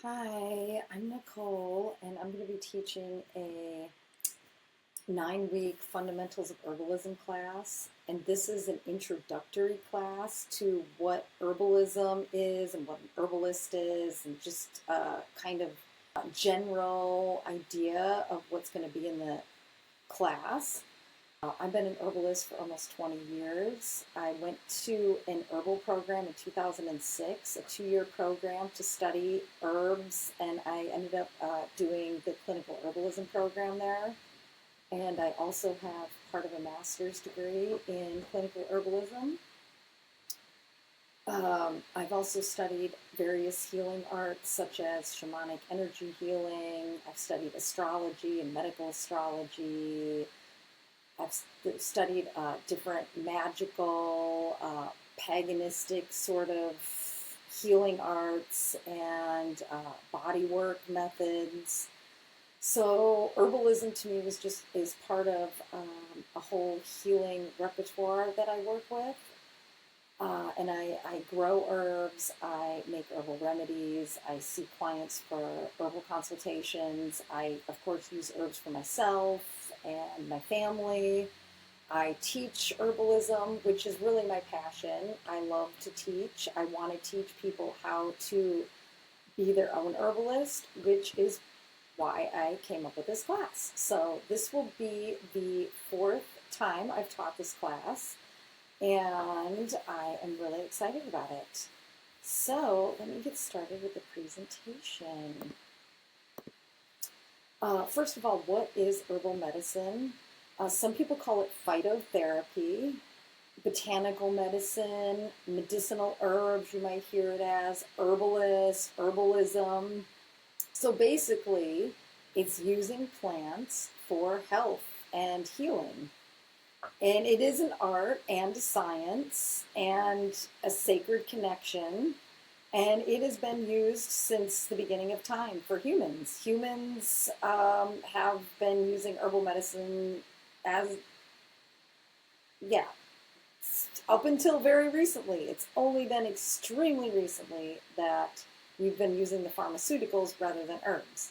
Hi, I'm Nicole, and I'm going to be teaching a 9-week Fundamentals of Herbalism class. And this is an introductory class to what herbalism is and what an herbalist is, and just kind of a general idea of what's going to be in the class. I've been an herbalist for almost 20 years. I went to an herbal program in 2006, a 2-year program to study herbs, and I ended up doing the clinical herbalism program there. And I also have part of a master's degree in clinical herbalism. I've also studied various healing arts such as shamanic energy healing. I've studied astrology and medical astrology. I've studied different magical, paganistic sort of healing arts and body work methods. So herbalism to me is part of a whole healing repertoire that I work with. And I grow herbs, I make herbal remedies, I see clients for herbal consultations. I, of course, use herbs for myself and my family. I teach herbalism, which is really my passion. I love to teach. I want to teach people how to be their own herbalist, which is why I came up with this class. So this will be the 4th time I've taught this class, and I am really excited about it. So let me get started with the presentation. First of all, what is herbal medicine? Some people call it phytotherapy, botanical medicine, medicinal herbs, you might hear it as, herbalist, herbalism. So basically, it's using plants for health and healing. And it is an art and a science and a sacred connection. And it has been used since the beginning of time for humans. Humans have been using herbal medicine as, yeah, up until very recently. It's only been extremely recently that we've been using the pharmaceuticals rather than herbs.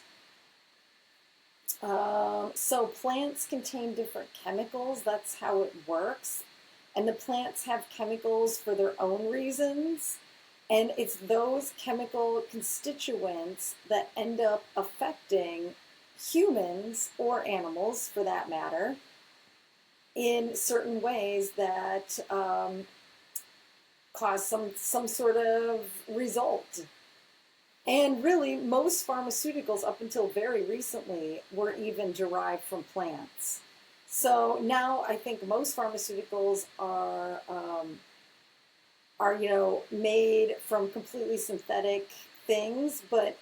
So plants contain different chemicals. That's how it works. And the plants have chemicals for their own reasons. And it's those chemical constituents that end up affecting humans or animals, for that matter, in certain ways that cause some sort of result. And really, most pharmaceuticals up until very recently were even derived from plants. So now I think most pharmaceuticals are made from completely synthetic things, but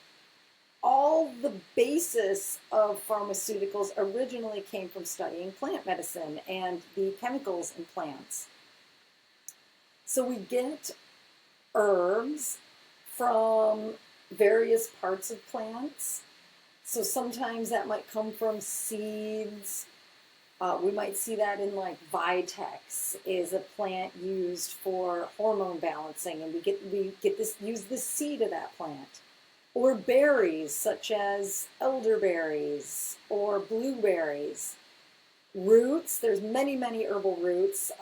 all the basis of pharmaceuticals originally came from studying plant medicine and the chemicals in plants. So we get herbs from various parts of plants. So sometimes that might come from seeds. We might see that in like Vitex is a plant used for hormone balancing, and we use the seed of that plant. Or berries such as elderberries or blueberries. Roots, there's many herbal roots,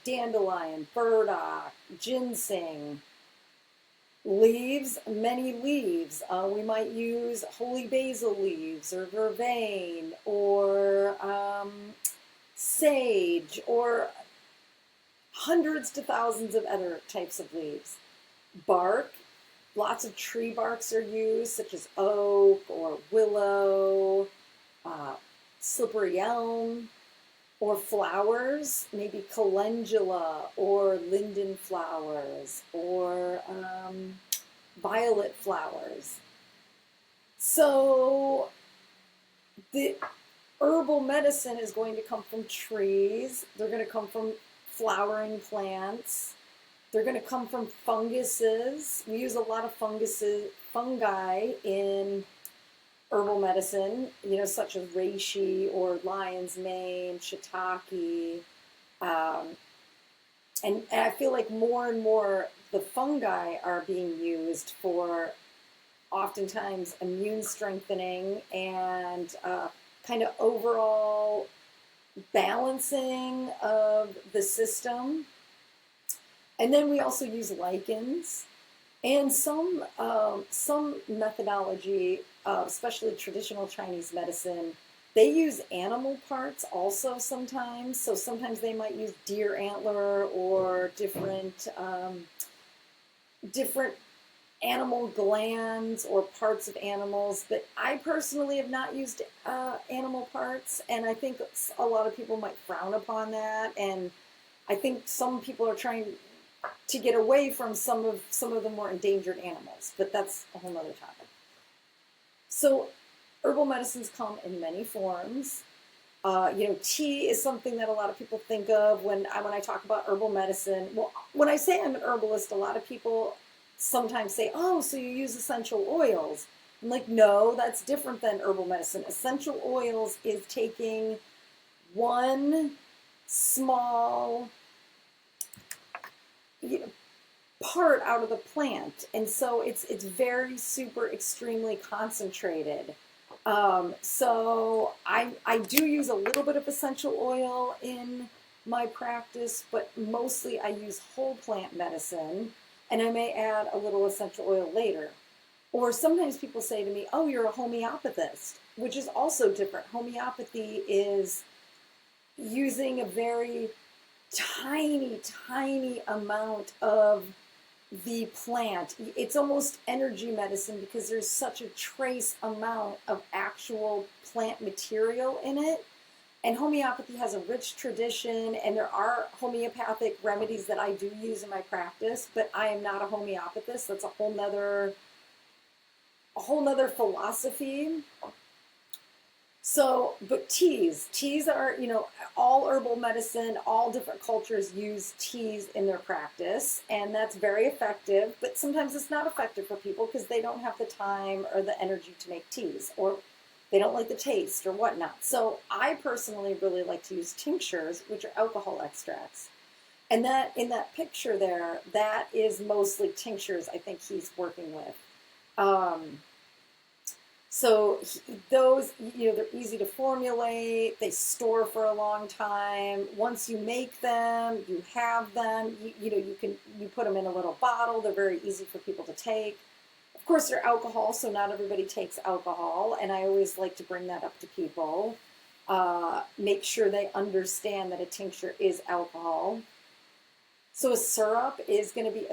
dandelion, burdock, ginseng. Leaves, many leaves. We might use holy basil leaves or vervain or sage or hundreds to thousands of other types of leaves. Bark, lots of tree barks are used, such as oak or willow, slippery elm. Or flowers, maybe calendula or linden flowers or violet flowers. So the herbal medicine is going to come from trees. They're going to come from flowering plants. They're going to come from funguses. We use a lot of fungi in herbal medicine, such as reishi or lion's mane, shiitake. And I feel like more and more the fungi are being used for oftentimes immune strengthening and kind of overall balancing of the system. And then we also use lichens and some methodology, especially traditional Chinese medicine. They use animal parts also sometimes. So sometimes they might use deer antler or different animal glands or parts of animals. But I personally have not used animal parts, and I think a lot of people might frown upon that. And I think some people are trying to get away from some of the more endangered animals, but that's a whole other topic. So herbal medicines come in many forms. Tea is something that a lot of people think of when I talk about herbal medicine. Well, when I say I'm an herbalist, a lot of people sometimes say, "Oh, so you use essential oils?" I'm like, "No, that's different than herbal medicine. Essential oils is taking one small part out of the plant, and so it's very super extremely concentrated. So I do use a little bit of essential oil in my practice, but mostly I use whole plant medicine, and I may add a little essential oil later. Or sometimes people say to me, "Oh, you're a homeopathist," which is also different. Homeopathy is using a very tiny amount of the plant. It's almost energy medicine because there's such a trace amount of actual plant material in it. And homeopathy has a rich tradition, and there are homeopathic remedies that I do use in my practice, but I am not a homeopathist. That's a whole nother philosophy. So, but teas are, all herbal medicine, all different cultures use teas in their practice, and that's very effective, but sometimes it's not effective for people because they don't have the time or the energy to make teas, or they don't like the taste or whatnot. So I personally really like to use tinctures, which are alcohol extracts. And that in that picture there, that is mostly tinctures I think he's working with. So those, they're easy to formulate. They store for a long time. Once you make them, you have them. You put them in a little bottle. They're very easy for people to take. Of course, they're alcohol, so not everybody takes alcohol, and I always like to bring that up to people. Make sure they understand that a tincture is alcohol. So a syrup is going to be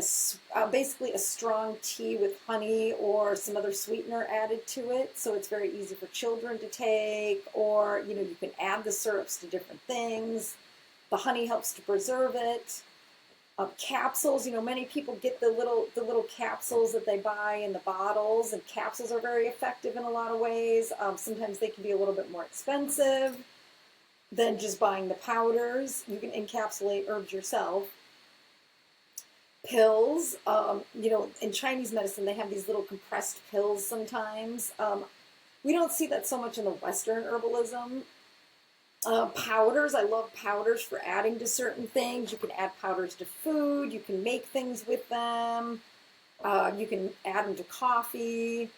basically a strong tea with honey or some other sweetener added to it. So it's very easy for children to take, or you can add the syrups to different things. The honey helps to preserve it. Capsules, many people get the little capsules that they buy in the bottles, and capsules are very effective in a lot of ways. Sometimes they can be a little bit more expensive than just buying the powders. You can encapsulate herbs yourself. Pills, in Chinese medicine, they have these little compressed pills sometimes. We don't see that so much in the Western herbalism. Powders, I love powders for adding to certain things. You can add powders to food. You can make things with them. You can add them to coffee.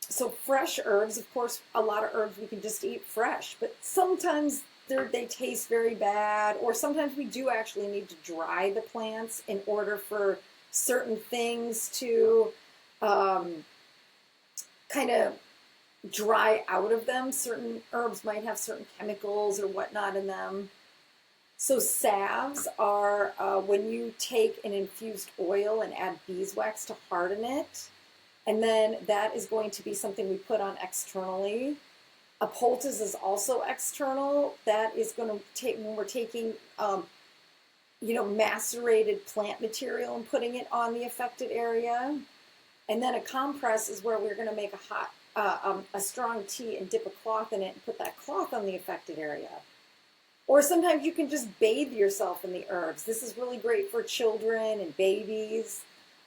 So fresh herbs, of course, a lot of herbs we can just eat fresh, but sometimes they taste very bad, or sometimes we do actually need to dry the plants in order for certain things to kind of dry out of them. Certain herbs might have certain chemicals or whatnot in them. So salves are when you take an infused oil and add beeswax to harden it, and then that is going to be something we put on externally. A poultice is also external. That is going to take when we're taking, macerated plant material and putting it on the affected area. And then a compress is where we're going to make a strong tea and dip a cloth in it and put that cloth on the affected area. Or sometimes you can just bathe yourself in the herbs. This is really great for children and babies.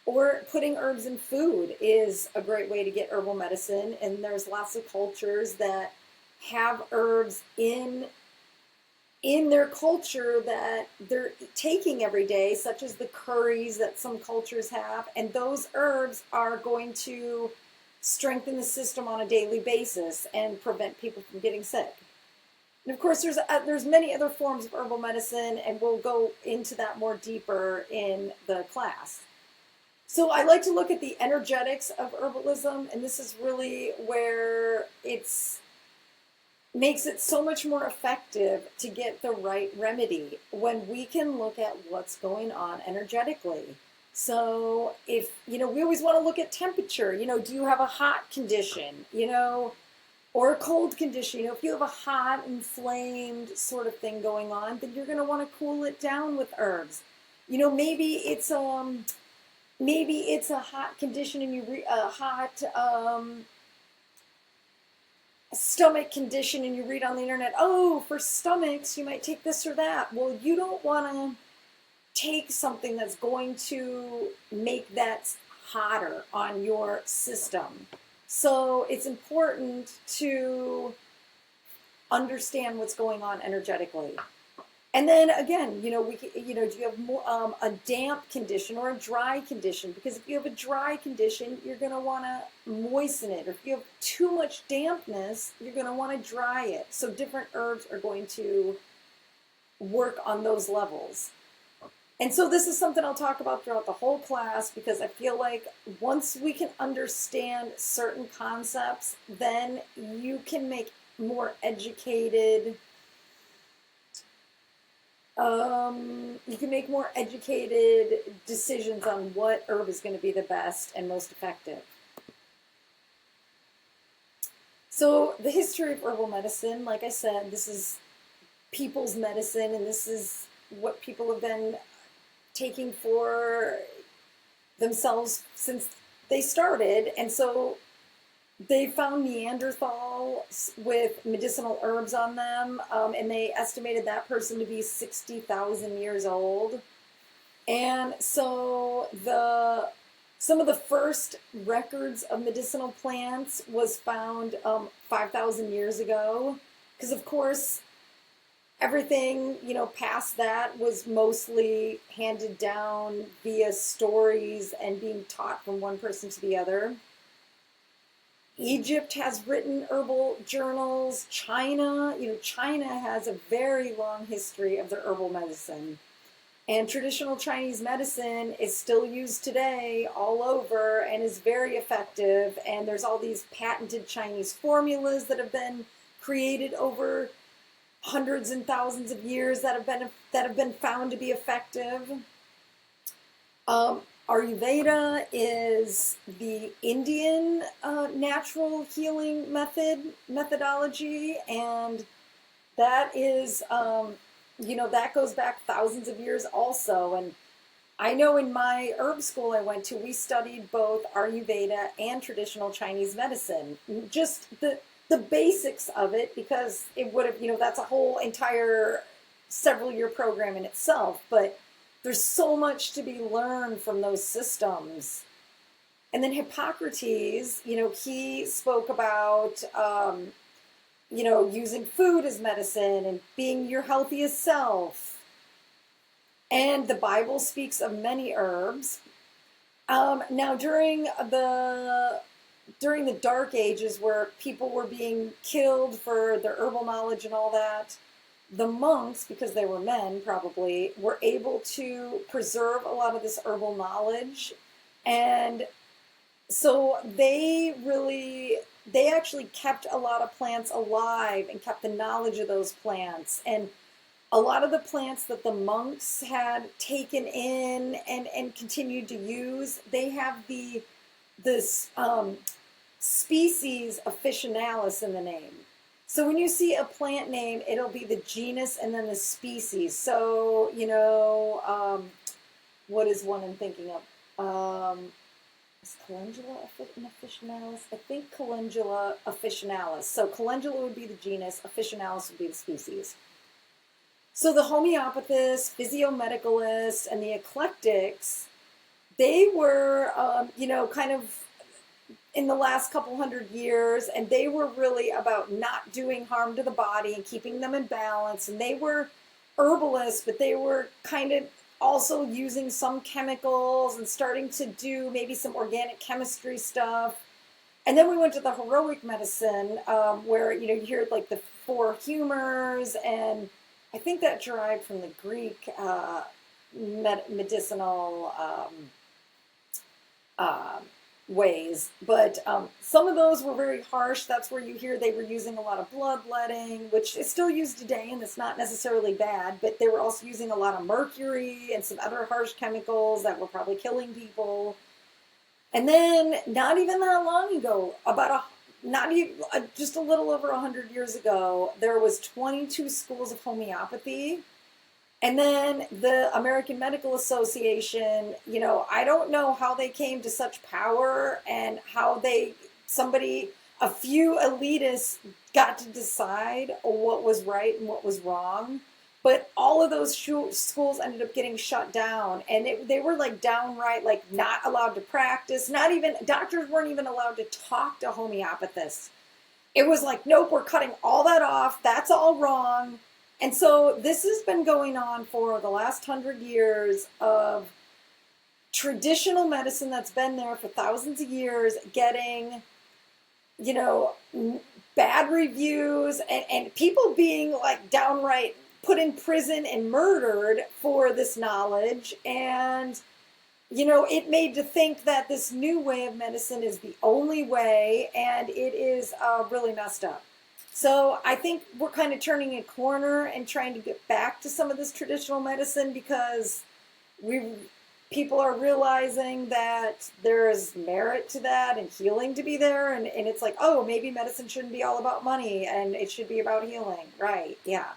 Or putting herbs in food is a great way to get herbal medicine. And there's lots of cultures that have herbs in their culture that they're taking every day, such as the curries that some cultures have. And those herbs are going to strengthen the system on a daily basis and prevent people from getting sick. And of course, there's many other forms of herbal medicine, and we'll go into that more deeper in the class. So I like to look at the energetics of herbalism, and this is really where it's makes it so much more effective to get the right remedy when we can look at what's going on energetically. So if, we always want to look at temperature, do you have a hot condition, or a cold condition? If you have a hot, inflamed sort of thing going on, then you're going to want to cool it down with herbs. Maybe it's a hot condition and a hot stomach condition, and you read on the internet, oh, for stomachs, you might take this or that. Well, you don't want to take something that's going to make that hotter on your system. So it's important to understand what's going on energetically. And then again, do you have more, a damp condition or a dry condition? Because if you have a dry condition, you're going to want to moisten it. Or if you have too much dampness, you're going to want to dry it. So different herbs are going to work on those levels. And so this is something I'll talk about throughout the whole class, because I feel like once we can understand certain concepts, then you can make more educated decisions on what herb is going to be the best and most effective. So the history of herbal medicine, like I said, this is people's medicine, and this is what people have been taking for themselves since they started. And so they found Neanderthals with medicinal herbs on them, and they estimated that person to be 60,000 years old. And so some of the first records of medicinal plants was found 5,000 years ago, because of course everything past that was mostly handed down via stories and being taught from one person to the other. Egypt has written herbal journals. China has a very long history of their herbal medicine. And traditional Chinese medicine is still used today all over and is very effective. And there's all these patented Chinese formulas that have been created over hundreds and thousands of years that have been found to be effective. Ayurveda is the Indian natural healing methodology, and that is that goes back thousands of years also. And I know in my herb school I went to, we studied both Ayurveda and traditional Chinese medicine, just the basics of it, because it would have, that's a whole entire several year program in itself, but there's so much to be learned from those systems. And then Hippocrates, he spoke about, using food as medicine and being your healthiest self. And the Bible speaks of many herbs. Now, during the Dark Ages, where people were being killed for their herbal knowledge and all that, the monks, because they were men probably, were able to preserve a lot of this herbal knowledge. And so they actually kept a lot of plants alive and kept the knowledge of those plants. And a lot of the plants that the monks had taken in and continued to use, they have this species officinalis in the name. So when you see a plant name, it'll be the genus and then the species. So, what is one I'm thinking of? Is Calendula officinalis? I think Calendula officinalis. So Calendula would be the genus, officinalis would be the species. So the homeopathists, physiomedicalists, and the eclectics, they were, kind of in the last couple hundred years, and they were really about not doing harm to the body and keeping them in balance. And they were herbalists, but they were kind of also using some chemicals and starting to do maybe some organic chemistry stuff. And then we went to the heroic medicine, where you hear like the four humors, and I think that derived from the Greek medicinal um, ways. But some of those were very harsh. That's where you hear they were using a lot of bloodletting, which is still used today, and it's not necessarily bad. But they were also using a lot of mercury and some other harsh chemicals that were probably killing people. And then, not even that long ago, not even just a little over 100 years ago, there was 22 schools of homeopathy. And then the American Medical Association, I don't know how they came to such power and how a few elitists got to decide what was right and what was wrong. But all of those schools ended up getting shut down, and they were like downright like not allowed to practice. Not even doctors weren't even allowed to talk to homeopathists. It was like, nope, we're cutting all that off. That's all wrong. And so this has been going on for the last 100 years of traditional medicine that's been there for thousands of years, getting, bad reviews, and people being like downright put in prison and murdered for this knowledge. And it made to think that this new way of medicine is the only way, and it is really messed up. So I think we're kind of turning a corner and trying to get back to some of this traditional medicine, because people are realizing that there is merit to that and healing to be there. And it's like, oh, maybe medicine shouldn't be all about money and it should be about healing. Right, yeah.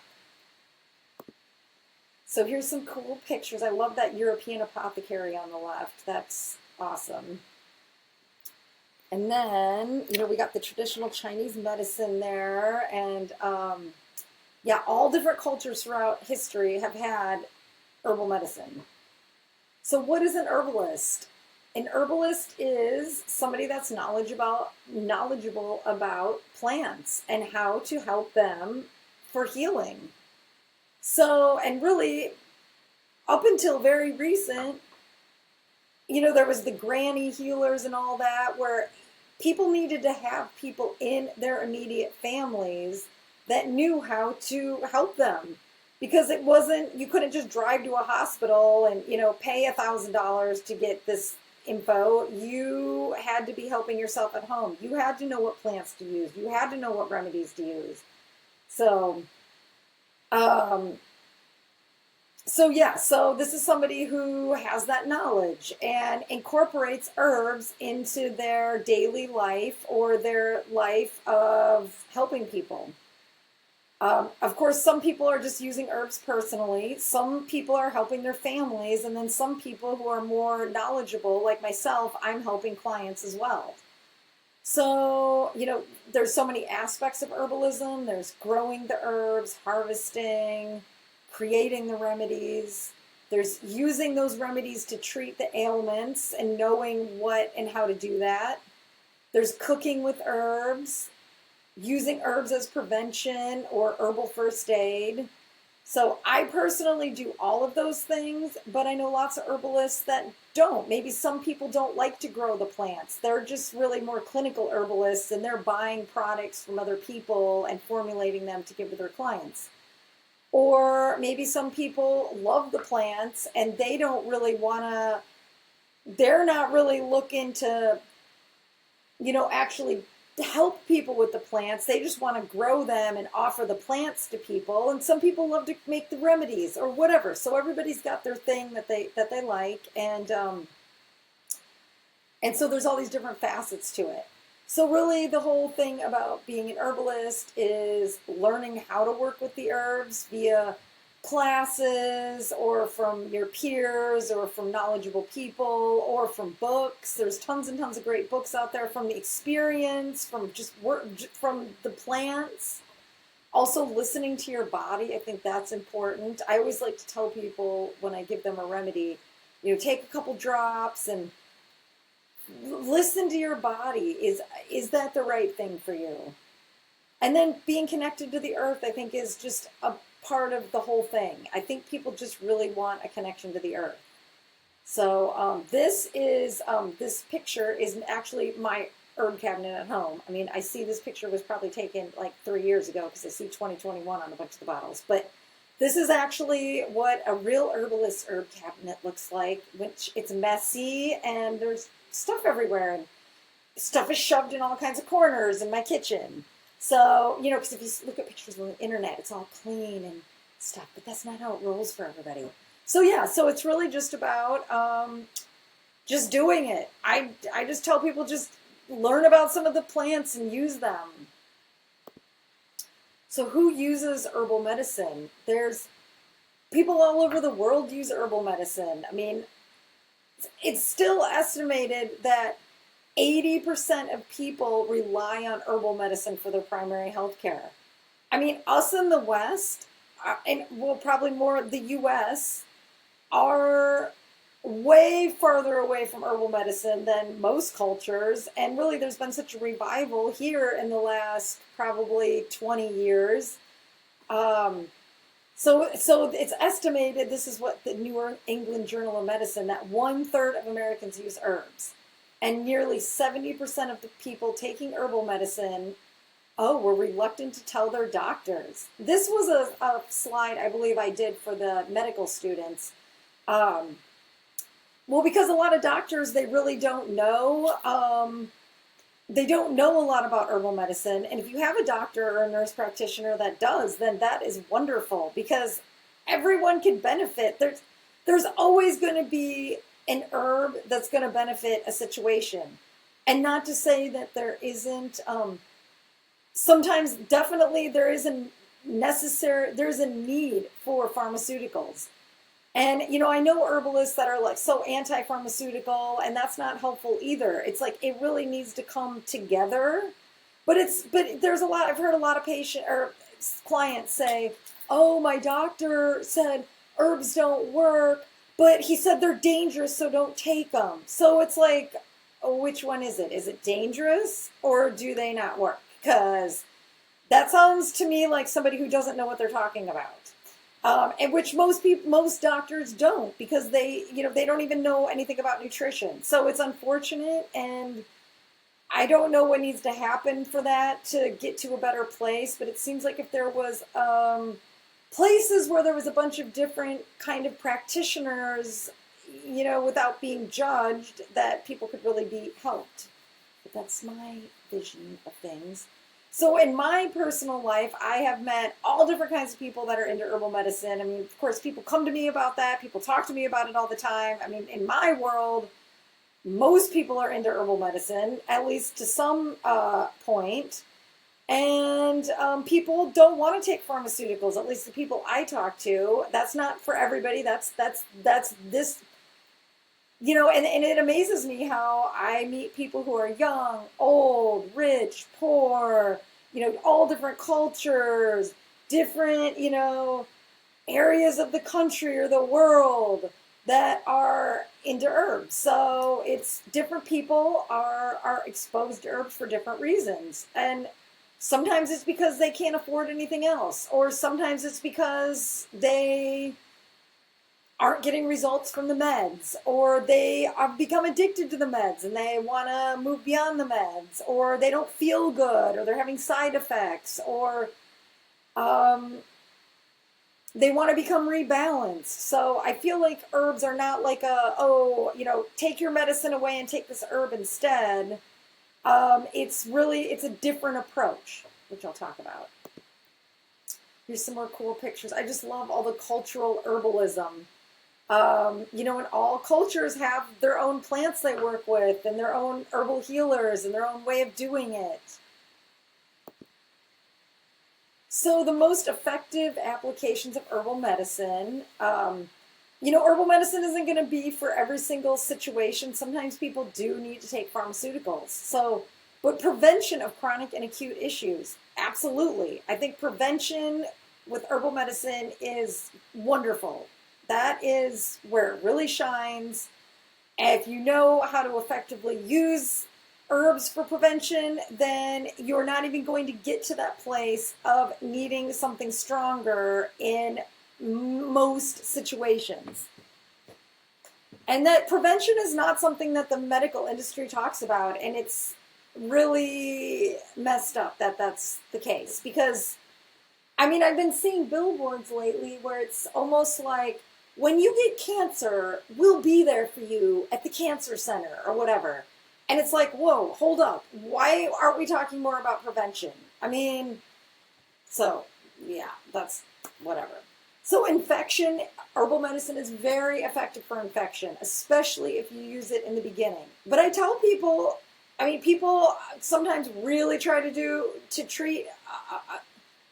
So here's some cool pictures. I love that European apothecary on the left. That's awesome. And then, we got the traditional Chinese medicine there. And all different cultures throughout history have had herbal medicine. So what is an herbalist? An herbalist is somebody that's knowledgeable about plants and how to help them for healing. So, and really, up until very recent, there was the granny healers and all that, where people needed to have people in their immediate families that knew how to help them. Because you couldn't just drive to a hospital and, pay $1,000 to get this info. You had to be helping yourself at home. You had to know what plants to use. You had to know what remedies to use. So this is somebody who has that knowledge and incorporates herbs into their daily life or their life of helping people. Of course, some people are just using herbs personally. Some people are helping their families. And then some people who are more knowledgeable, like myself, I'm helping clients as well. So, there's so many aspects of herbalism. There's growing the herbs, harvesting, creating the remedies. There's using those remedies to treat the ailments and knowing what and how to do that. There's cooking with herbs, using herbs as prevention or herbal first aid. So I personally do all of those things, but I know lots of herbalists that don't. Maybe some people don't like to grow the plants. They're just really more clinical herbalists, and they're buying products from other people and formulating them to give to their clients. Or maybe some people love the plants and they don't really they're not really looking to, actually help people with the plants. They just want to grow them and offer the plants to people. And some people love to make the remedies or whatever. So everybody's got their thing that they like. And so there's all these different facets to it. So really the whole thing about being an herbalist is learning how to work with the herbs via classes or from your peers or from knowledgeable people or from books. There's tons and tons of great books out there from the experience, from just work, from the plants. Also listening to your body, I think that's important. I always like to tell people when I give them a remedy, take a couple drops and listen to your body. Is that the right thing for you? And then being connected to the earth, I think, is just a part of the whole thing. I think people just really want a connection to the earth. So this picture is actually my herb cabinet at home. I mean, I see this picture was probably taken like 3 years ago because I see 2021 on a bunch of the bottles. But this is actually what a real herbalist herb cabinet looks like, which it's messy and there's stuff everywhere. And stuff is shoved in all kinds of corners in my kitchen. So, you know, because if you look at pictures on the internet, it's all clean and stuff. But that's not how it rolls for everybody. So, yeah, so it's really just about just doing it. I just tell people just learn about some of the plants and use them. So who uses herbal medicine? There's people all over the world use herbal medicine. I mean, it's still estimated that 80% of people rely on herbal medicine for their primary health care. I mean, us in the West, and well, probably more the U.S., are way farther away from herbal medicine than most cultures. And really, there's been such a revival here in the last probably 20 years. So it's estimated, this is what the New England Journal of Medicine, that 1/3 of Americans use herbs. And nearly 70% of the people taking herbal medicine, were reluctant to tell their doctors. This was a slide I believe I did for the medical students. Well, because a lot of doctors, they really don't know. They don't know a lot about herbal medicine. And if you have a doctor or a nurse practitioner that does, then that is wonderful because everyone can benefit. There's always going to be an herb that's going to benefit a situation. And not to say that there isn't, sometimes definitely there's a need for pharmaceuticals. And, you know, I know herbalists that are like so anti-pharmaceutical, and that's not helpful either. It's like it really needs to come together. But there's a lot, I've heard a lot of clients say, oh, my doctor said herbs don't work, but he said they're dangerous, so don't take them. So it's like, which one is it? Is it dangerous or do they not work? Because that sounds to me like somebody who doesn't know what they're talking about. And which most doctors don't, because they don't even know anything about nutrition. So it's unfortunate, and I don't know what needs to happen for that to get to a better place. But it seems like if there was places where there was a bunch of different kind of practitioners, you know, without being judged, that people could really be helped. But that's my vision of things. So in my personal life, I have met all different kinds of people that are into herbal medicine. I mean, of course, people come to me about that. People talk to me about it all the time. I mean, in my world, most people are into herbal medicine, at least to some point. And people don't want to take pharmaceuticals, at least the people I talk to. That's not for everybody. That's this. You know, and it amazes me how I meet people who are young, old, rich, poor, you know, all different cultures, different, you know, areas of the country or the world that are into herbs. So it's different people are exposed to herbs for different reasons. And sometimes it's because they can't afford anything else, or sometimes it's because they aren't getting results from the meds, or they have become addicted to the meds and they want to move beyond the meds, or they don't feel good, or they're having side effects, or they want to become rebalanced. So I feel like herbs are not like take your medicine away and take this herb instead. It's a different approach, which I'll talk about. Here's some more cool pictures. I just love all the cultural herbalism. You know, and all cultures have their own plants they work with and their own herbal healers and their own way of doing it. So the most effective applications of herbal medicine, herbal medicine isn't going to be for every single situation. Sometimes people do need to take pharmaceuticals. But prevention of chronic and acute issues, absolutely. I think prevention with herbal medicine is wonderful. That is where it really shines. And if you know how to effectively use herbs for prevention, then you're not even going to get to that place of needing something stronger in most situations. And that prevention is not something that the medical industry talks about. And it's really messed up that that's the case. Because, I mean, I've been seeing billboards lately where it's almost like, when you get cancer, we'll be there for you at the cancer center or whatever. And it's like, whoa, hold up. Why aren't we talking more about prevention? I mean, so yeah, that's whatever. So infection, herbal medicine is very effective for infection, especially if you use it in the beginning. But I tell people, I mean, people sometimes really try to treat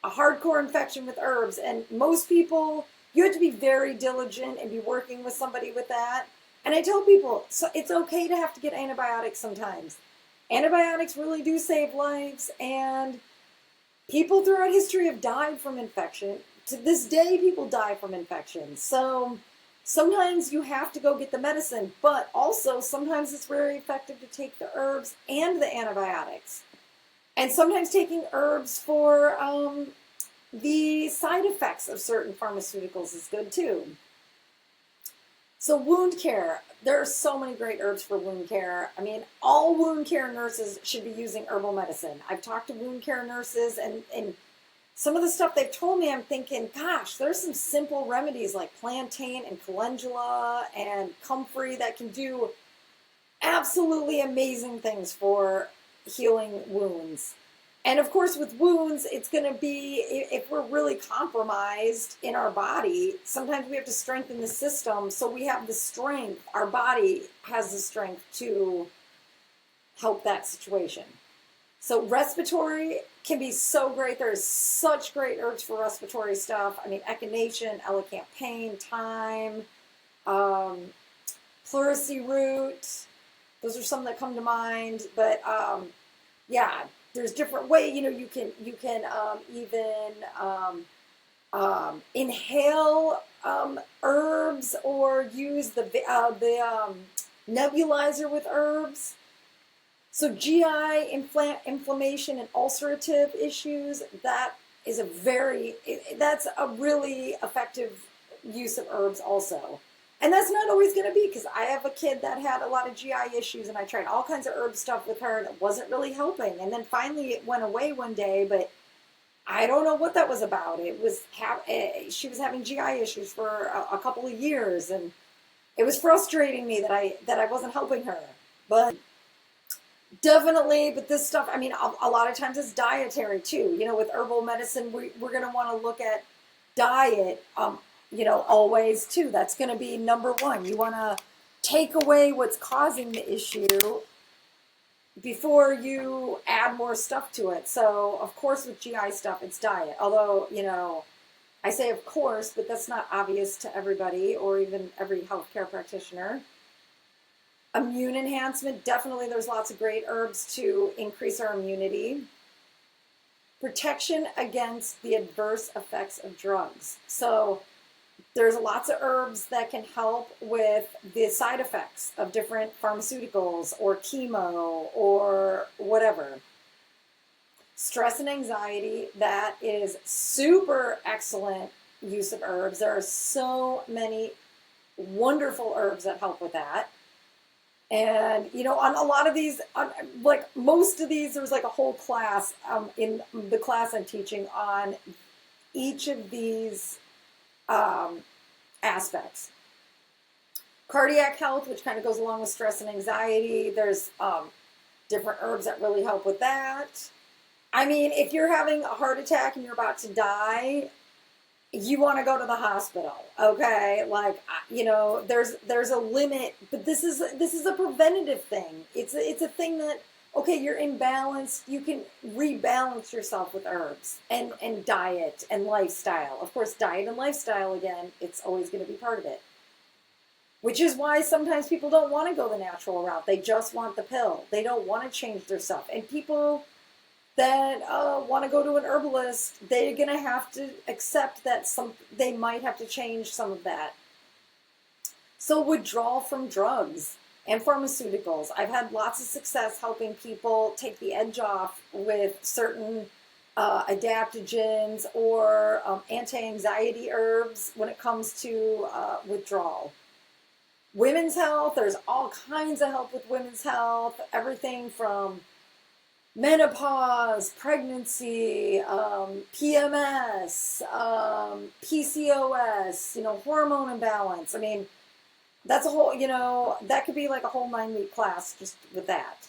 a hardcore infection with herbs, and most people, you have to be very diligent and be working with somebody with that. And I tell people, so it's okay to have to get antibiotics sometimes. Antibiotics really do save lives, and people throughout history have died from infection. To this day, people die from infection. So sometimes you have to go get the medicine, but also sometimes it's very effective to take the herbs and the antibiotics. And sometimes taking herbs for the side effects of certain pharmaceuticals is good too. So wound care, there are so many great herbs for wound care. I mean, all wound care nurses should be using herbal medicine. I've talked to wound care nurses, and some of the stuff they've told me, I'm thinking, gosh, there's some simple remedies like plantain and calendula and comfrey that can do absolutely amazing things for healing wounds. And of course, with wounds, it's going to be, if we're really compromised in our body, sometimes we have to strengthen the system so we have the strength. Our body has the strength to help that situation. So respiratory can be so great. There's such great herbs for respiratory stuff. I mean, echinacea, elecampane, thyme, pleurisy root. Those are some that come to mind. But yeah, there's different ways. You know, you can even inhale herbs, or use the nebulizer with herbs. So GI inflammation and ulcerative issues, that's a really effective use of herbs also. And that's not always going to be, because I have a kid that had a lot of GI issues, and I tried all kinds of herb stuff with her, and it wasn't really helping. And then finally it went away one day, but I don't know what that was about. She was having GI issues for a couple of years, and it was frustrating me that I wasn't helping her. But definitely, but this stuff, I mean, a lot of times it's dietary too. You know, with herbal medicine, we're going to want to look at diet, always too. That's going to be number one. You want to take away what's causing the issue before you add more stuff to it. So, of course, with GI stuff, it's diet. Although, I say of course, but that's not obvious to everybody or even every healthcare practitioner. Immune enhancement, definitely there's lots of great herbs to increase our immunity. Protection against the adverse effects of drugs. So there's lots of herbs that can help with the side effects of different pharmaceuticals or chemo or whatever. Stress and anxiety, that is super excellent use of herbs. There are so many wonderful herbs that help with that. And, on a lot of these, like most of these, there's like a whole class in the class I'm teaching on each of these aspects. Cardiac health, which kind of goes along with stress and anxiety. There's different herbs that really help with that. I mean, if you're having a heart attack and you're about to die, you want to go to the hospital, okay? Like, there's a limit, but this is a preventative thing. It's a thing that, okay, you're imbalanced. You can rebalance yourself with herbs and diet and lifestyle. Of course, diet and lifestyle, again, it's always going to be part of it. Which is why sometimes people don't want to go the natural route. They just want the pill. They don't want to change their stuff. And people that want to go to an herbalist, they're going to have to accept that they might have to change some of that. So withdrawal from drugs and pharmaceuticals. I've had lots of success helping people take the edge off with certain adaptogens or anti-anxiety herbs when it comes to withdrawal. Women's health, there's all kinds of help with women's health. Everything from menopause, pregnancy, PMS, PCOS, hormone imbalance. I mean, that's a whole, that could be like a whole 9-week class just with that.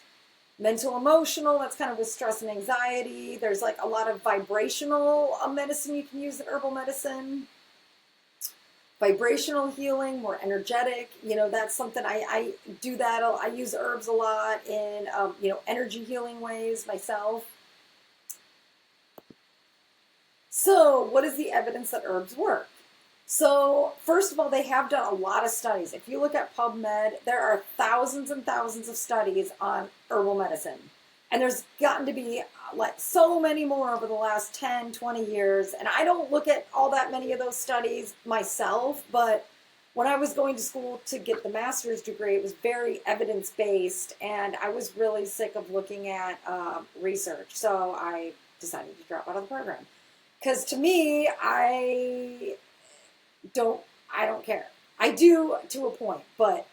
Mental, emotional, that's kind of with stress and anxiety. There's like a lot of vibrational medicine you can use in herbal medicine. Vibrational healing, more energetic, that's something I do that. I use herbs a lot in, energy healing ways myself. So what is the evidence that herbs work? So first of all, they have done a lot of studies. If you look at PubMed, there are thousands and thousands of studies on herbal medicine. And there's gotten to be like so many more over the last 10, 20 years. And I don't look at all that many of those studies myself, but when I was going to school to get the master's degree, it was very evidence-based, and I was really sick of looking at research. So I decided to drop out of the program. Because to me, I don't care. I do to a point, but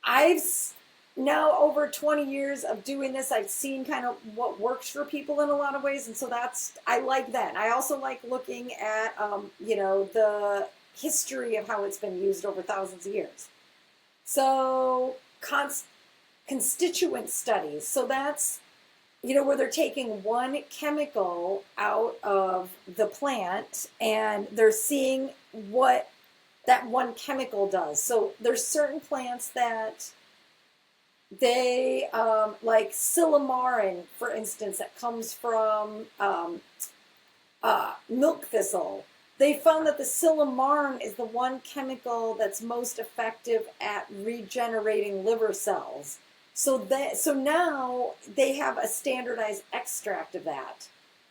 I've now over 20 years of doing this, I've seen kind of what works for people in a lot of ways. And so I like that. And I also like looking at, the history of how it's been used over thousands of years. So constituent studies. So that's, where they're taking one chemical out of the plant and they're seeing what that one chemical does. So there's certain plants that they, like silymarin, for instance, that comes from milk thistle. They found that the silymarin is the one chemical that's most effective at regenerating liver cells. So now they have a standardized extract of that.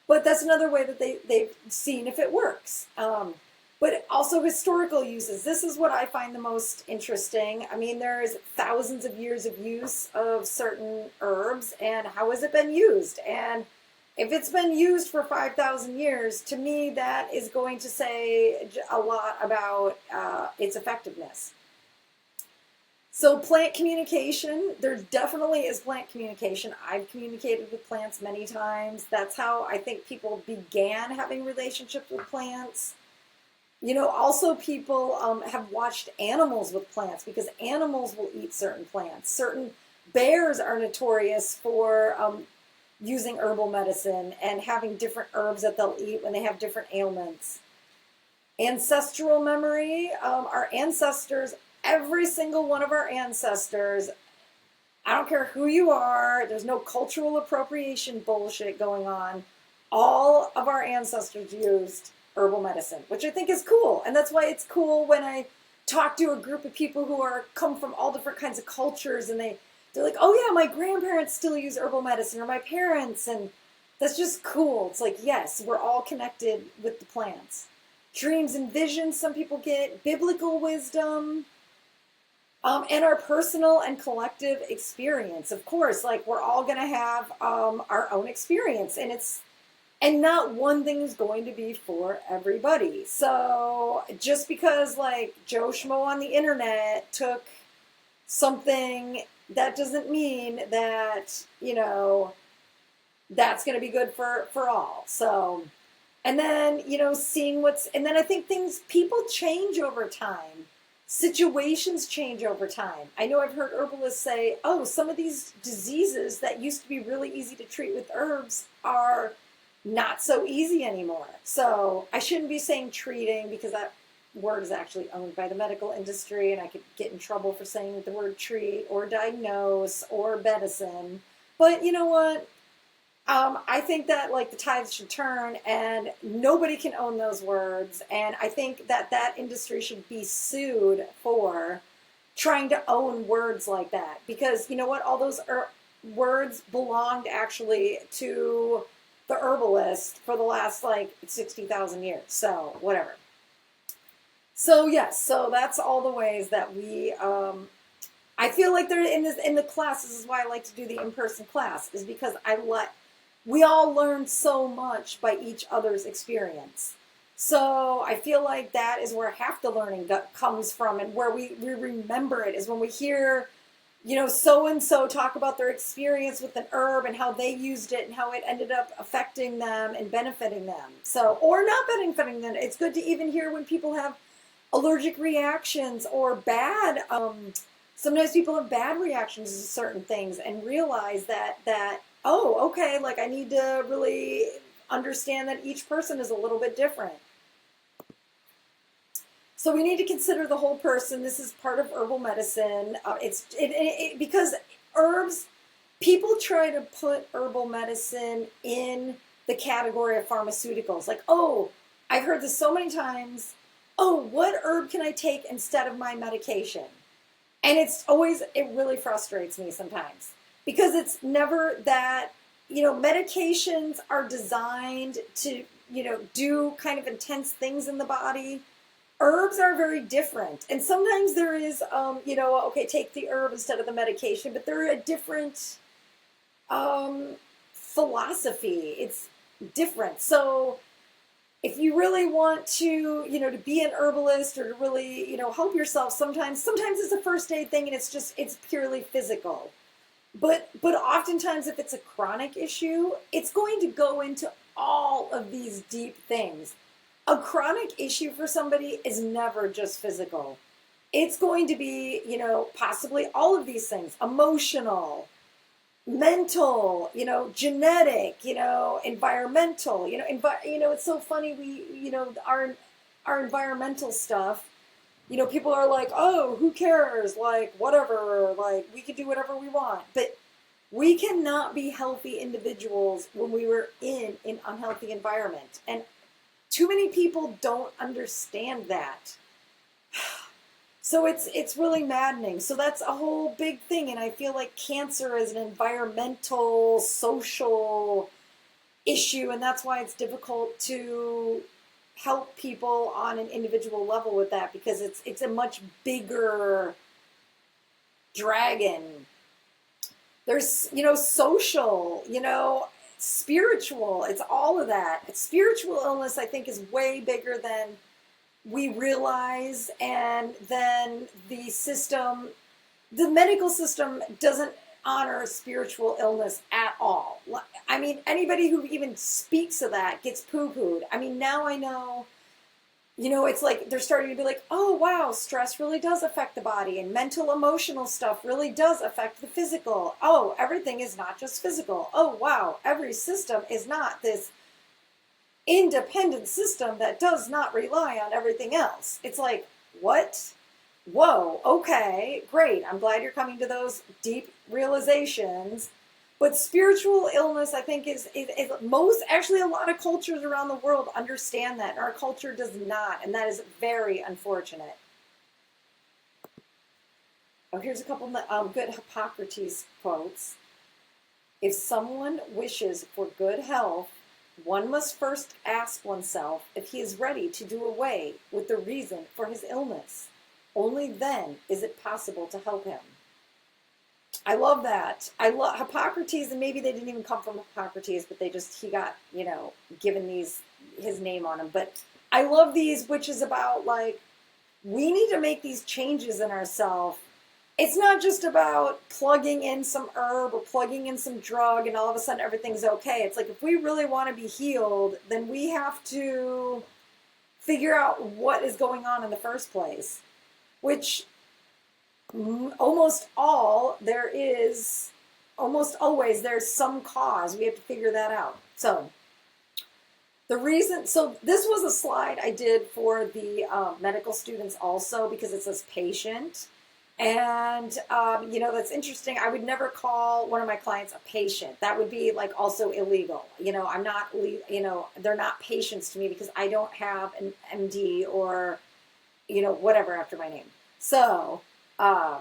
But that's another way that they've seen if it works. But also historical uses. This is what I find the most interesting. I mean, there's thousands of years of use of certain herbs, and how has it been used? And if it's been used for 5,000 years, to me, that is going to say a lot about its effectiveness. So plant communication, there definitely is plant communication. I've communicated with plants many times. That's how I think people began having relationships with plants. Also people have watched animals with plants because animals will eat certain plants. Certain bears are notorious for using herbal medicine and having different herbs that they'll eat when they have different ailments. Ancestral memory, our ancestors, every single one of our ancestors, I don't care who you are, there's no cultural appropriation bullshit going on. All of our ancestors used herbal medicine, which I think is cool. And that's why it's cool when I talk to a group of people who come from all different kinds of cultures, and they're like, oh yeah, my grandparents still use herbal medicine, or my parents, and that's just cool. It's like, yes, we're all connected with the plants. Dreams and visions some people get, biblical wisdom, and our personal and collective experience. Of course, like we're all going to have our own experience, and not one thing is going to be for everybody. So just because like Joe Schmo on the internet took something, that doesn't mean that, that's going to be good for all. So, and then, and then I think people change over time. Situations change over time. I know I've heard herbalists say, oh, some of these diseases that used to be really easy to treat with herbs are not so easy anymore. So I shouldn't be saying treating, because that word is actually owned by the medical industry, and I could get in trouble for saying the word treat or diagnose or medicine. But you know what? I think that like the tides should turn, and nobody can own those words. And I think that industry should be sued for trying to own words like that, because you know what? All those words belonged actually to the herbalist for the last like 60,000 years. So whatever. So yes, so that's all the ways that we, I feel like they're in the class. This is why I like to do the in-person class, is because we all learn so much by each other's experience. So I feel like that is where half the learning comes from, and where we remember it is when we hear, so-and-so talk about their experience with an herb and how they used it and how it ended up affecting them and benefiting them. So, or not benefiting them. It's good to even hear when people have allergic reactions or bad, sometimes people have bad reactions to certain things and realize that, oh, okay, like I need to really understand that each person is a little bit different. So we need to consider the whole person. This is part of herbal medicine. Because herbs, people try to put herbal medicine in the category of pharmaceuticals. Like, oh, I've heard this so many times. Oh, what herb can I take instead of my medication? And it really frustrates me sometimes because it's never that, medications are designed to, do kind of intense things in the body. Herbs are very different. And sometimes there is, okay, take the herb instead of the medication, but they're a different philosophy. It's different. So if you really want to, to be an herbalist or to really, help yourself, sometimes it's a first aid thing and it's purely physical. But oftentimes if it's a chronic issue, it's going to go into all of these deep things. A chronic issue for somebody is never just physical. It's going to be, possibly all of these things, emotional, mental, genetic, environmental, it's so funny. Our environmental stuff, people are like, oh, who cares? Like, whatever, like we can do whatever we want. But we cannot be healthy individuals when we were in an unhealthy environment. And too many people don't understand that. So it's really maddening. So that's a whole big thing. And I feel like cancer is an environmental, social issue. And that's why it's difficult to help people on an individual level with that, because it's a much bigger dragon. There's, social, spiritual. It's all of that. Spiritual illness, I think, is way bigger than we realize, and then the medical system doesn't honor spiritual illness at all. I mean, anybody who even speaks of that gets poo-pooed. I mean, now I know, it's like they're starting to be like, oh, wow, stress really does affect the body, and mental, emotional stuff really does affect the physical. Oh, everything is not just physical. Oh, wow, every system is not this independent system that does not rely on everything else. It's like, what? Whoa, okay, great. I'm glad you're coming to those deep realizations. But spiritual illness, I think, is actually a lot of cultures around the world understand that, and our culture does not, and that is very unfortunate. Oh, here's a couple good Hippocrates quotes. If someone wishes for good health, one must first ask oneself if he is ready to do away with the reason for his illness. Only then is it possible to help him. I love that. I love Hippocrates, and maybe they didn't even come from Hippocrates, but he got, given his name on them. But I love these, which is about, like, we need to make these changes in ourselves. It's not just about plugging in some herb or plugging in some drug and all of a sudden everything's okay. It's like, if we really want to be healed, then we have to figure out what is going on in the first place, which almost always there's some cause. We have to figure that out. So this was a slide I did for the medical students also, because it says patient. And, that's interesting. I would never call one of my clients a patient. That would be like also illegal. I'm not, they're not patients to me because I don't have an MD or, whatever after my name. So, I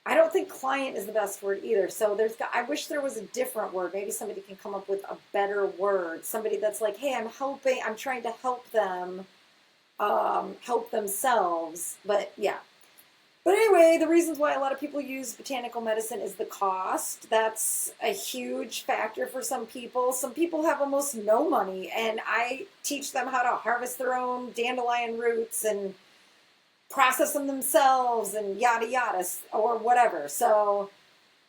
don't think client is the best word either. So I wish there was a different word. Maybe somebody can come up with a better word. Somebody that's like, hey, I'm trying to help them, help themselves. But yeah. But anyway, the reasons why a lot of people use botanical medicine is the cost. That's a huge factor for some people. Some people have almost no money, and I teach them how to harvest their own dandelion roots, and process them themselves and yada yada or whatever. So,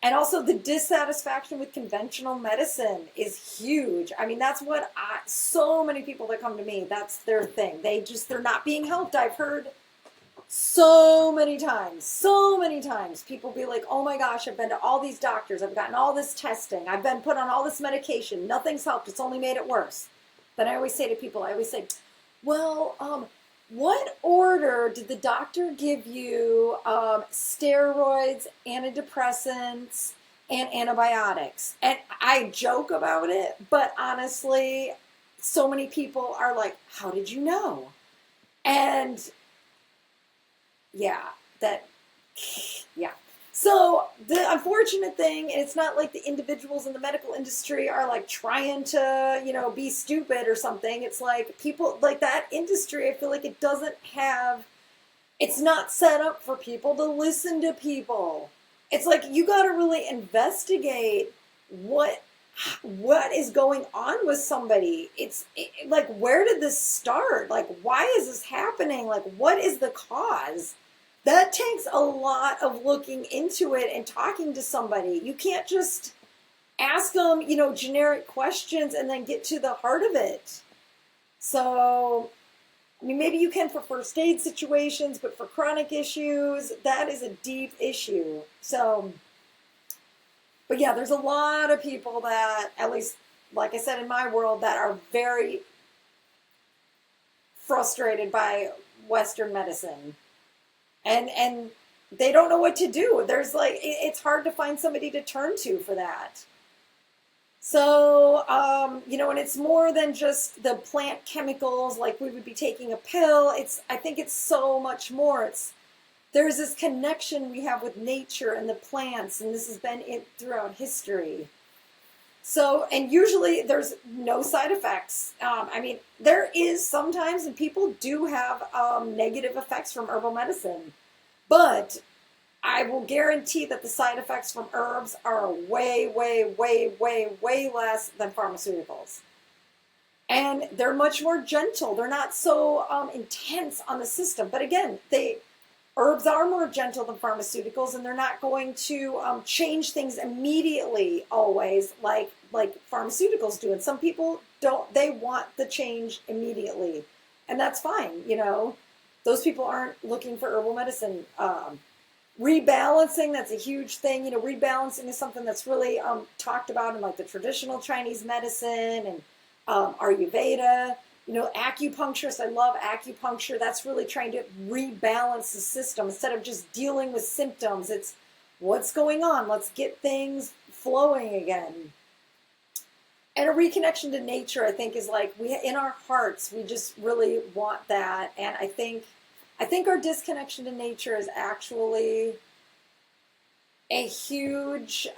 and also the dissatisfaction with conventional medicine is huge. I mean, that's what so many people that come to me, that's their thing. They're not being helped. I've heard so many times people be like, oh my gosh, I've been to all these doctors, I've gotten all this testing, I've been put on all this medication, nothing's helped, it's only made it worse. Then I always say to people, well, what order did the doctor give you steroids, antidepressants, and antibiotics? And I joke about it, but honestly, so many people are like, how did you know? And yeah. So the unfortunate thing, and it's not like the individuals in the medical industry are like trying to, be stupid or something. It's like people like that industry, I feel like it's not set up for people to listen to people. It's like you got to really investigate what is going on with somebody. Like, where did this start? Like, why is this happening? Like, what is the cause? That takes a lot of looking into it and talking to somebody. You can't just ask them, generic questions and then get to the heart of it. So, I mean, maybe you can for first aid situations, but for chronic issues, that is a deep issue. So, but yeah, there's a lot of people that, at least, like I said, in my world, that are very frustrated by Western medicine. And they don't know what to do. There's it's hard to find somebody to turn to for that. So, and it's more than just the plant chemicals, like we would be taking a pill. I think it's so much more. There's this connection we have with nature and the plants, and this has been throughout history. So, and usually there's no side effects. I mean, there is sometimes, and people do have negative effects from herbal medicine. But I will guarantee that the side effects from herbs are way, way, way, way, way less than pharmaceuticals. And they're much more gentle. They're not so intense on the system. But again, herbs are more gentle than pharmaceuticals, and they're not going to change things immediately always like pharmaceuticals do. And some people don't, they want the change immediately. And that's fine, Those people aren't looking for herbal medicine. Rebalancing, that's a huge thing. Rebalancing is something that's really talked about in like the traditional Chinese medicine and Ayurveda. Acupuncturists, I love acupuncture. That's really trying to rebalance the system. Instead of just dealing with symptoms, it's what's going on. Let's get things flowing again. And a reconnection to nature, I think, is like in our hearts, we just really want that. And I think our disconnection to nature is actually a huge,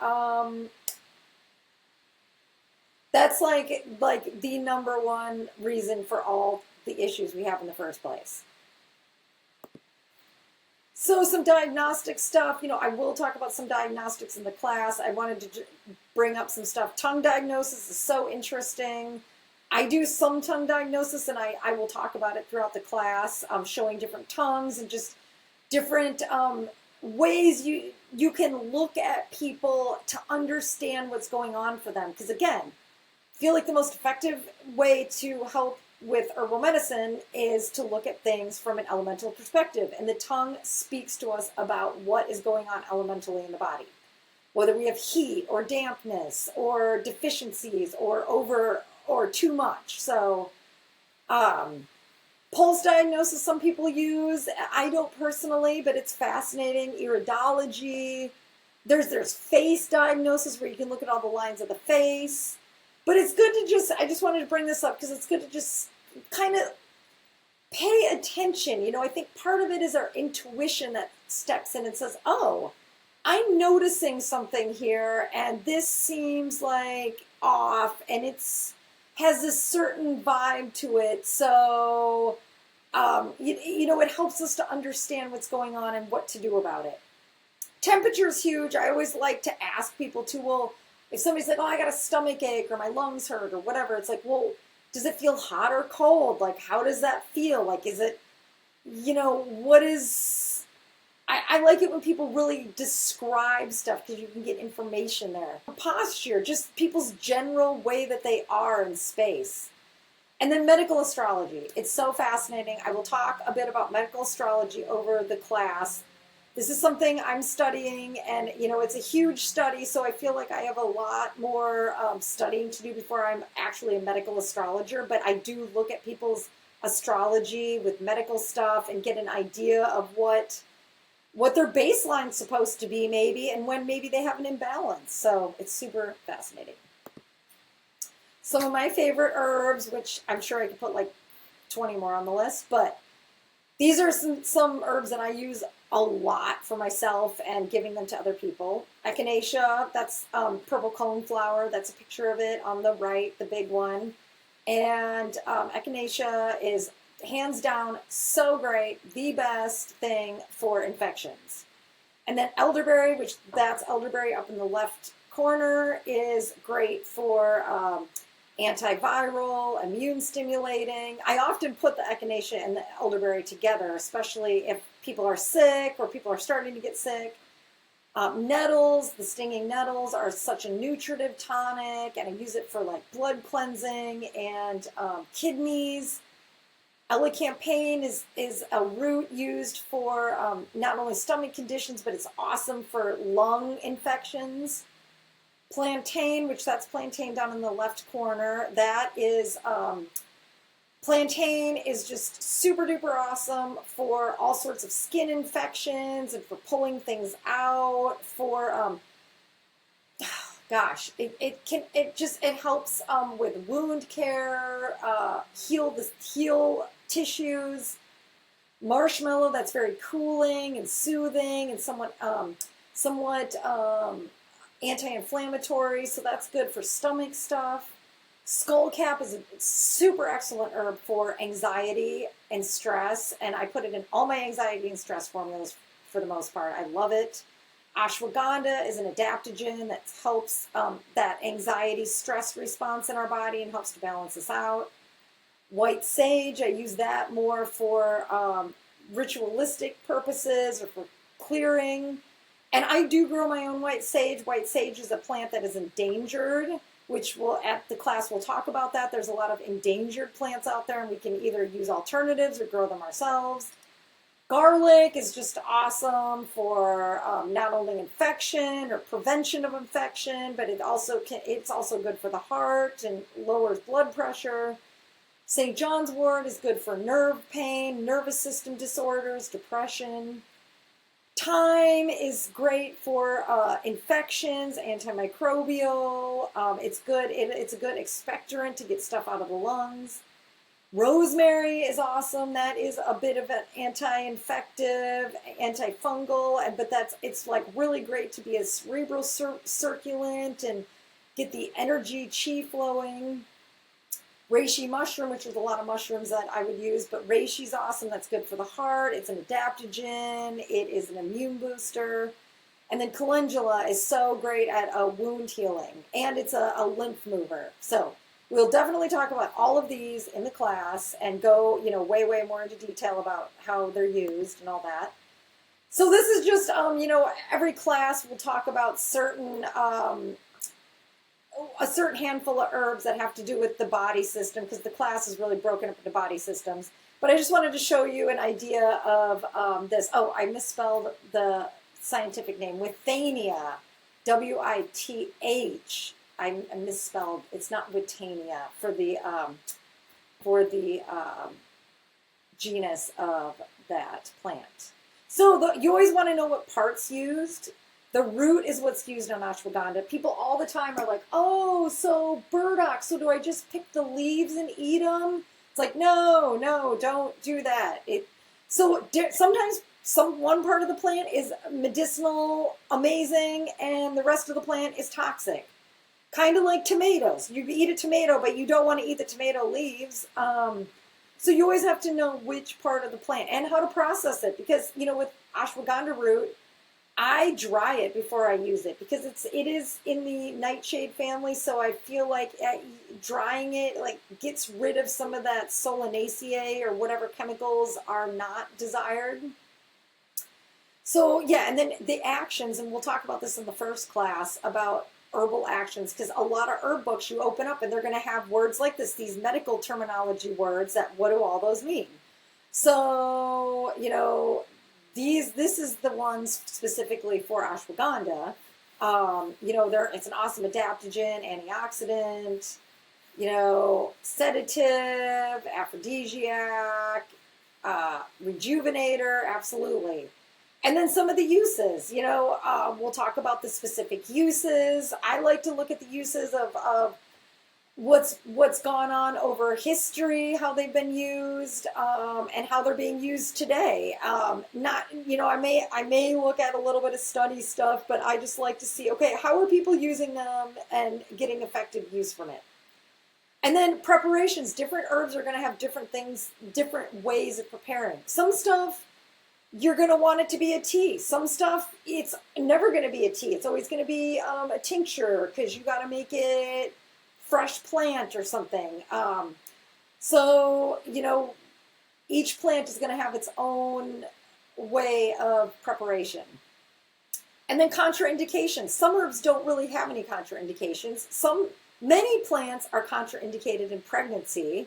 that's like the number one reason for all the issues we have in the first place. So some diagnostic stuff, I will talk about some diagnostics in the class. I wanted to bring up some stuff. Tongue diagnosis is so interesting. I do some tongue diagnosis, and I will talk about it throughout the class, showing different tongues and just different ways you can look at people to understand what's going on for them. Because again, I feel like the most effective way to help with herbal medicine is to look at things from an elemental perspective. And the tongue speaks to us about what is going on elementally in the body. Whether we have heat or dampness or deficiencies or over or too much. So, pulse diagnosis some people use. I don't personally, but it's fascinating. Iridology. There's face diagnosis where you can look at all the lines of the face. But it's good to I just wanted to bring this up because it's good to just kind of pay attention. I think part of it is our intuition that steps in and says, oh, I'm noticing something here and this seems like off and has this certain vibe to it. So, it helps us to understand what's going on and what to do about it. Temperature is huge. I always like to ask people if somebody's like, oh, I got a stomach ache or my lungs hurt or whatever, it's like, well, does it feel hot or cold? Like, how does that feel? Like, is it what is, I like it when people really describe stuff because you can get information there. Posture, just people's general way that they are in space. And then medical astrology. It's so fascinating. I will talk a bit about medical astrology over the class. This is something I'm studying, and it's a huge study, so I feel like I have a lot more studying to do before I'm actually a medical astrologer. But I do look at people's astrology with medical stuff and get an idea of what their baseline's supposed to be, maybe, and when maybe they have an imbalance. So it's super fascinating. Some of my favorite herbs, which I'm sure I could put like 20 more on the list, but these are some herbs that I use a lot for myself and giving them to other people. Echinacea, that's purple coneflower. That's a picture of it on the right, the big one. And echinacea is hands down so great, the best thing for infections. And then elderberry, which that's elderberry up in the left corner, is great for antiviral, immune stimulating. I often put the echinacea and the elderberry together, especially if people are sick or people are starting to get sick. Nettles, the stinging nettles, are such a nutritive tonic, and I use it for like blood cleansing and kidneys. Elecampane is a root used for not only stomach conditions, but it's awesome for lung infections. Plantain, which that's plantain down in the left corner, that is, plantain is just super duper awesome for all sorts of skin infections and for pulling things out, for, it helps with wound care, heal tissues. Marshmallow, that's very cooling and soothing and somewhat anti-inflammatory, so that's good for stomach stuff. Skullcap is a super excellent herb for anxiety and stress, and I put it in all my anxiety and stress formulas for the most part. I love it. Ashwagandha is an adaptogen that helps that anxiety stress response in our body and helps to balance us out. White sage, I use that more for ritualistic purposes or for clearing. And I do grow my own white sage. White sage is a plant that is endangered, which at the class we'll talk about that. There's a lot of endangered plants out there, and we can either use alternatives or grow them ourselves. Garlic is just awesome for not only infection or prevention of infection, but it's also good for the heart and lowers blood pressure. St. John's wort is good for nerve pain, nervous system disorders, depression. Thyme is great for infections, antimicrobial. It's good. It's a good expectorant to get stuff out of the lungs. Rosemary is awesome. That is a bit of an anti-infective, antifungal, but it's like really great to be a cerebral circulant and get the energy chi flowing. Reishi mushroom, which is a lot of mushrooms that I would use, but reishi's awesome. That's good for the heart. It's an adaptogen. It is an immune booster. And then calendula is so great at wound healing, and it's a lymph mover. So we'll definitely talk about all of these in the class and go, way, way more into detail about how they're used and all that. So this is just, every class will talk about a certain handful of herbs that have to do with the body system, because the class is really broken up into body systems. But I just wanted to show you an idea of this. Oh, I misspelled the scientific name. Withania, W-I-T-H. I misspelled. It's not Withania for the genus of that plant. So you always want to know what part's used. The root is what's used on ashwagandha. People all the time are like, oh, so burdock, so do I just pick the leaves and eat them? It's like, no, don't do that. Sometimes one part of the plant is medicinal, amazing, and the rest of the plant is toxic. Kind of like tomatoes. You eat a tomato, but you don't want to eat the tomato leaves. So you always have to know which part of the plant and how to process it. Because, with ashwagandha root, I dry it before I use it because it is in the nightshade family, so I feel like drying it like gets rid of some of that solanaceae or whatever chemicals are not desired. So yeah, and then the actions, and we'll talk about this in the first class about herbal actions, because a lot of herb books you open up and they're going to have words like this, these medical terminology words that what do all those mean? So, this is the ones specifically for ashwagandha. It's an awesome adaptogen, antioxidant, sedative, aphrodisiac, rejuvenator, absolutely. And then some of the uses, we'll talk about the specific uses. I like to look at the uses of what's gone on over history, how they've been used, and how they're being used today. Not, I may look at a little bit of study stuff, but I just like to see, okay, how are people using them and getting effective use from it? And then preparations. Different herbs are going to have different things, different ways of preparing. Some stuff you're going to want it to be a tea. Some stuff, it's never going to be a tea. It's always going to be a tincture because you got to make it fresh plant or something. So, each plant is going to have its own way of preparation. And then contraindications. Some herbs don't really have any contraindications. Many plants are contraindicated in pregnancy.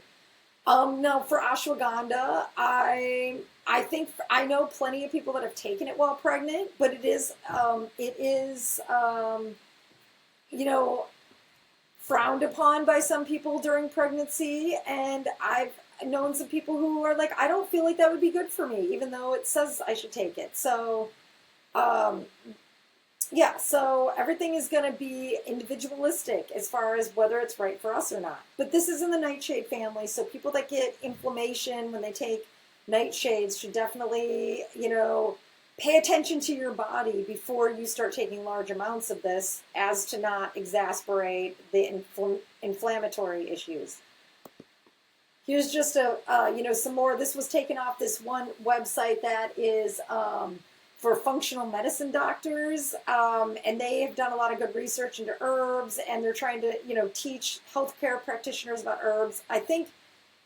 Now for ashwagandha, I think I know plenty of people that have taken it while pregnant, but it is frowned upon by some people during pregnancy, and I've known some people who are like, I don't feel like that would be good for me, even though it says I should take it. So, so everything is going to be individualistic as far as whether it's right for us or not. But this is in the nightshade family, so people that get inflammation when they take nightshades should definitely, pay attention to your body before you start taking large amounts of this, as to not exacerbate the inflammatory issues. Here's just some more. This was taken off this one website that is for functional medicine doctors, and they have done a lot of good research into herbs, and they're trying to, teach healthcare practitioners about herbs. I think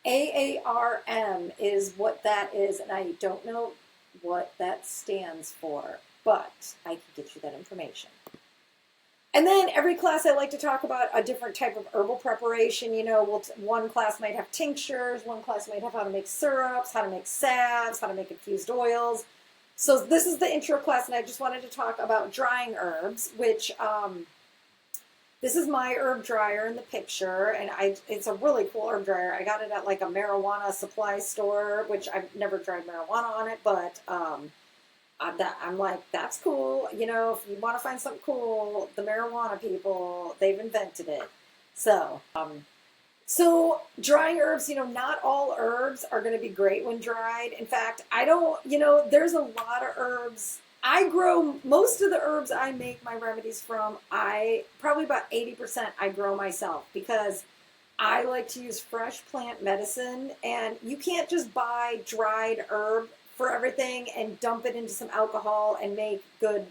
AARM is what that is, and I don't know what that stands for, but I can get you that information. And then every class I like to talk about a different type of herbal preparation. One class might have tinctures, one class might have how to make syrups, how to make salves, how to make infused oils. So this is the intro class, and I just wanted to talk about drying herbs, which this is my herb dryer in the picture, and it's a really cool herb dryer. I got it at like a marijuana supply store, which I've never dried marijuana on it, but I'm like, that's cool. If you want to find something cool, the marijuana people, they've invented it. So drying herbs, not all herbs are going to be great when dried. In fact, there's a lot of herbs. I grow most of the herbs I make my remedies from. Probably about 80% I grow myself, because I like to use fresh plant medicine, and you can't just buy dried herb for everything and dump it into some alcohol and make good,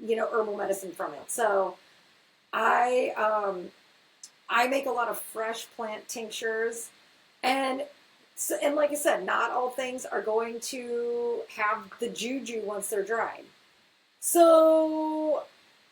herbal medicine from it. So I make a lot of fresh plant tinctures, and like I said, not all things are going to have the juju once they're dried. So,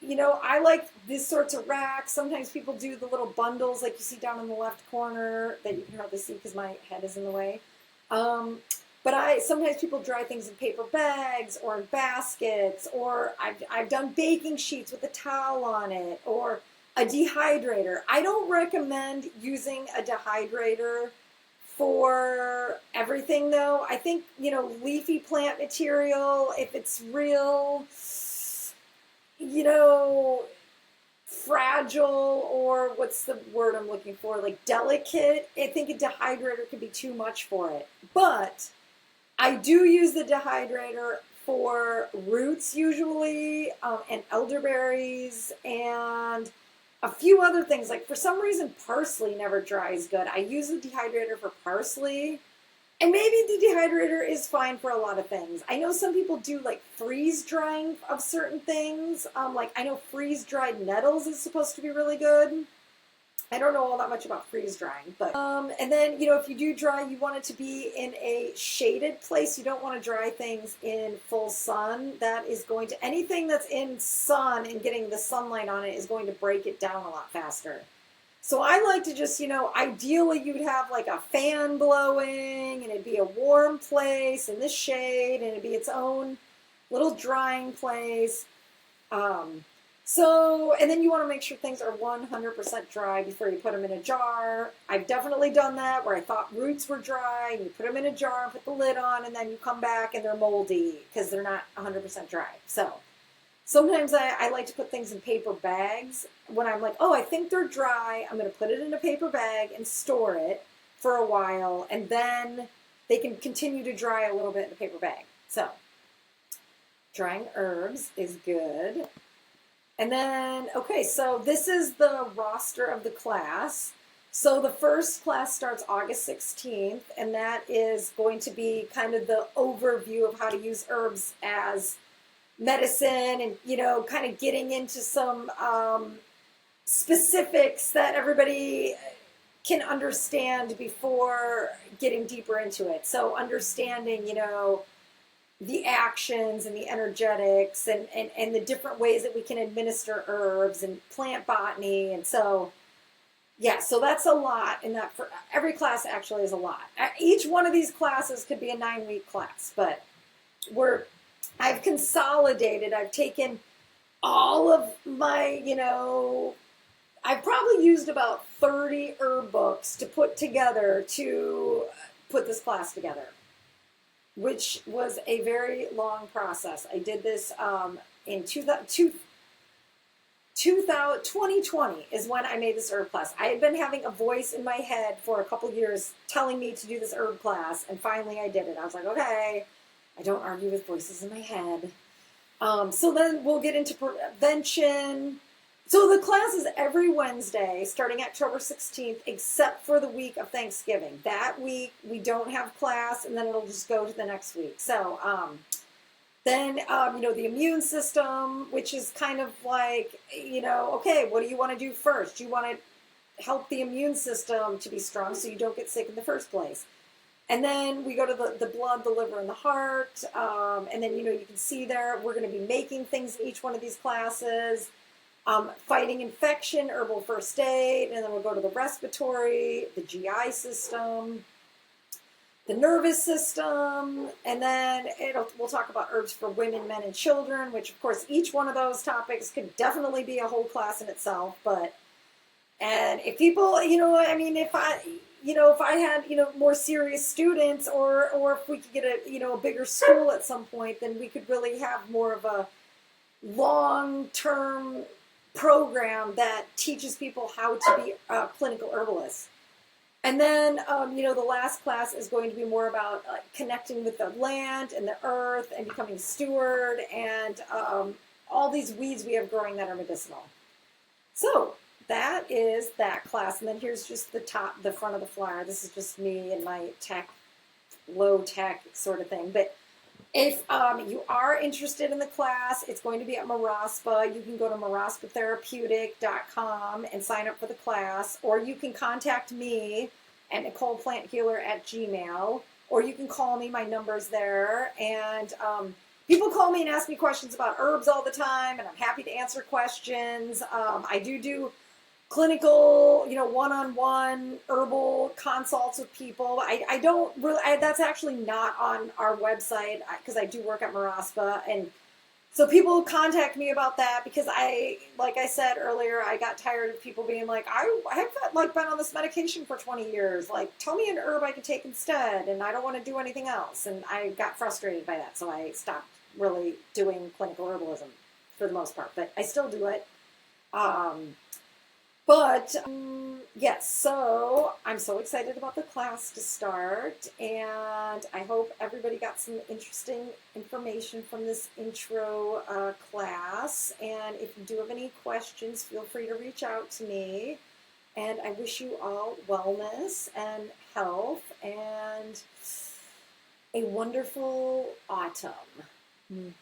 I like these sorts of racks. Sometimes people do the little bundles like you see down in the left corner that you can hardly see because my head is in the way. But sometimes people dry things in paper bags or in baskets, or I've done baking sheets with a towel on it, or a dehydrator. I don't recommend using a dehydrator for everything, though. I think, leafy plant material, if it's real, fragile, or what's the word I'm looking for, like delicate, I think a dehydrator could be too much for it. But I do use the dehydrator for roots usually, and elderberries, and a few other things. Like, for some reason, parsley never dries good. I use the dehydrator for parsley, And maybe the dehydrator is fine for a lot of things. I know some people do like freeze drying of certain things. Like I know freeze dried nettles is supposed to be really good. I don't know all that much about freeze drying, but and then if you do dry, you want it to be in a shaded place. You don't want to dry things in full sun. That is going to anything that's in sun and getting the sunlight on it is going to break it down a lot faster. So I like to just, ideally you'd have like a fan blowing and it'd be a warm place in the shade and it'd be its own little drying place. And then you want to make sure things are 100% dry before you put them in a jar. I've definitely done that where I thought roots were dry and you put them in a jar and put the lid on and then you come back and they're moldy because they're not 100% dry. So sometimes I like to put things in paper bags when I'm like, oh, I think they're dry. I'm going to put it in a paper bag and store it for a while, and then they can continue to dry a little bit in the paper bag. So drying herbs is good. And then, okay, so this is the roster of the class. So the first class starts August 16th, and that is going to be kind of the overview of how to use herbs as medicine and, kind of getting into some specifics that everybody can understand before getting deeper into it. So understanding, the actions and the energetics and the different ways that we can administer herbs and plant botany. And so, yeah, so that's a lot. And that for every class actually is a lot. Each one of these classes could be a 9-week class, but I've consolidated. I've taken all of my, I've probably used about 30 herb books to put together to put this class together, which was a very long process. I did this in 2020 is when I made this herb class. I had been having a voice in my head for a couple years telling me to do this herb class, and finally I did it. I was like, okay, I don't argue with voices in my head. So then we'll get into prevention. So the class is every Wednesday starting October 16th, except for the week of Thanksgiving. That week we don't have class, and then it'll just go to the next week. So then, the immune system, which is kind of like, okay, what do you want to do first? You want to help the immune system to be strong so you don't get sick in the first place. And then we go to the blood, the liver, and the heart. And then, you can see there, we're going to be making things in each one of these classes. Fighting infection, herbal first aid, and then we'll go to the respiratory, the GI system, the nervous system, and then we'll talk about herbs for women, men, and children, which, of course, each one of those topics could definitely be a whole class in itself. And if people, if I had, more serious students or if we could get a bigger school at some point, then we could really have more of a long-term program that teaches people how to be clinical herbalists. And then, the last class is going to be more about connecting with the land and the earth and becoming steward and all these weeds we have growing that are medicinal. So that is that class. And then here's just the front of the flyer. This is just me and my low tech sort of thing. But if you are interested in the class, it's going to be at Maraspa. You can go to maraspatherapeutic.com and sign up for the class, or you can contact me at NicolePlantHealer@gmail.com, or you can call me. My number's there. And people call me and ask me questions about herbs all the time, and I'm happy to answer questions. I do clinical, one-on-one herbal consults with people. I don't really, that's actually not on our website because I do work at Maraspa. And so people contact me about that because like I said earlier, I got tired of people being like, I have been on this medication for 20 years. Like, tell me an herb I can take instead. And I don't want to do anything else. And I got frustrated by that. So I stopped really doing clinical herbalism for the most part, but I still do it. Yes, so I'm so excited about the class to start, and I hope everybody got some interesting information from this intro class. And if you do have any questions, feel free to reach out to me. And I wish you all wellness and health, and A wonderful autumn. Mm.